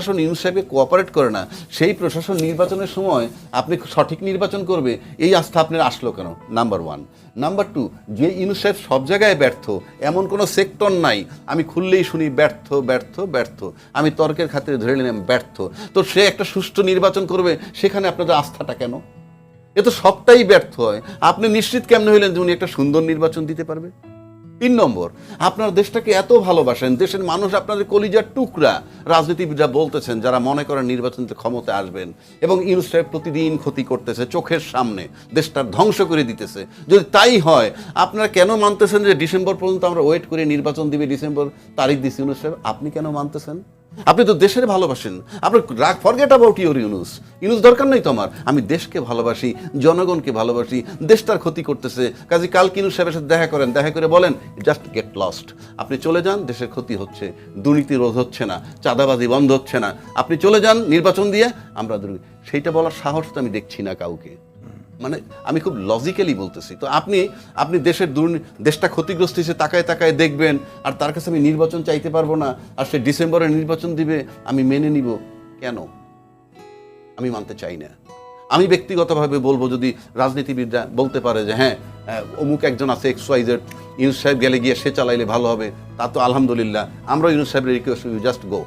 প্রশাসন ইউনূস সাহেবকে কোঅপারেট করে না, সেই প্রশাসন নির্বাচনের সময় আপনি সঠিক নির্বাচন করবে, এই আস্থা আপনার আসলো কেন? Number one. নাম্বার টু, যে ইউনূস সাহেব সব জায়গায় ব্যর্থ, এমন কোনো সেক্টর নাই আমি খুললেই শুনি ব্যর্থ ব্যর্থ ব্যর্থ, আমি তর্কের খাতিরে ধরে নিলাম ব্যর্থ, তো সে একটা সুষ্ঠু নির্বাচন করবে, সেখানে আপনাদের আস্থাটা কেন? এ তো সবটাই ব্যর্থ হয়। আপনি নিশ্চিত কেমনে হইলেন যে উনি একটা সুন্দর নির্বাচন দিতে পারবে? 3 নম্বর, আপনার দেশটাকে এত ভালোবাসেন, দেশের মানুষ আপনাদের কলিজার টুকরা, রাজনীতিবিদরা বলতেছেন যারা মনে করেন নির্বাচনতে ক্ষমতায় আসবেন, এবং ইউনূস সাহেব প্রতিদিন ক্ষতি করতেছে চোখের সামনে, দেশটার ধ্বংস করে দিতেছে। যদি তাই হয়, আপনারা কেন মানতেছেন যে ডিসেম্বর পর্যন্ত আমরা ওয়েট করে নির্বাচন দিবে, ডিসেম্বর তারিখ দিচ্ছে ইউনূস সাহেব? আপনি কেন মানতেছেন? আপনি তো দেশের ভালোবাসেন, আপনার ফরগেট অ্যাবাউট ইউনূস দরকার নেই তো আমার, আমি দেশকে ভালোবাসি, জনগণকে ভালোবাসি, দেশটার ক্ষতি করতেছে, কাজে কালকে ইউনূস সাহেবের সাথে দেখা করেন, দেখা করে বলেন জাস্ট গেট লস্ট, আপনি চলে যান, দেশের ক্ষতি হচ্ছে, দুর্নীতি রোধ হচ্ছে না, চাঁদাবাজি বন্ধ হচ্ছে না, আপনি চলে যান নির্বাচন দিয়ে, আমরা সেইটা বলার সাহস তো আমি দেখছি না কাউকে। মানে আমি খুব লজিক্যালি বলতেছি। তো আপনি দেশটা ক্ষতিগ্রস্ত হিসেবে তাকায় তাকায় দেখবেন, আর তার কাছে আমি নির্বাচন চাইতে পারবো না, আর সে ডিসেম্বরে নির্বাচন দিবে, আমি মেনে নিব কেন? আমি মানতে চাই না। আমি ব্যক্তিগতভাবে বলবো, যদি রাজনীতিবিদরা বলতে পারে যে হ্যাঁ অমুক একজন আছে XYZ, ইউনূস সাহেব গেলে গিয়ে সে চালাইলে ভালো হবে, তা তো আলহামদুলিল্লাহ, আমরা ইউনূস সাহেবের রিকোয়েস্ট, জাস্ট গো।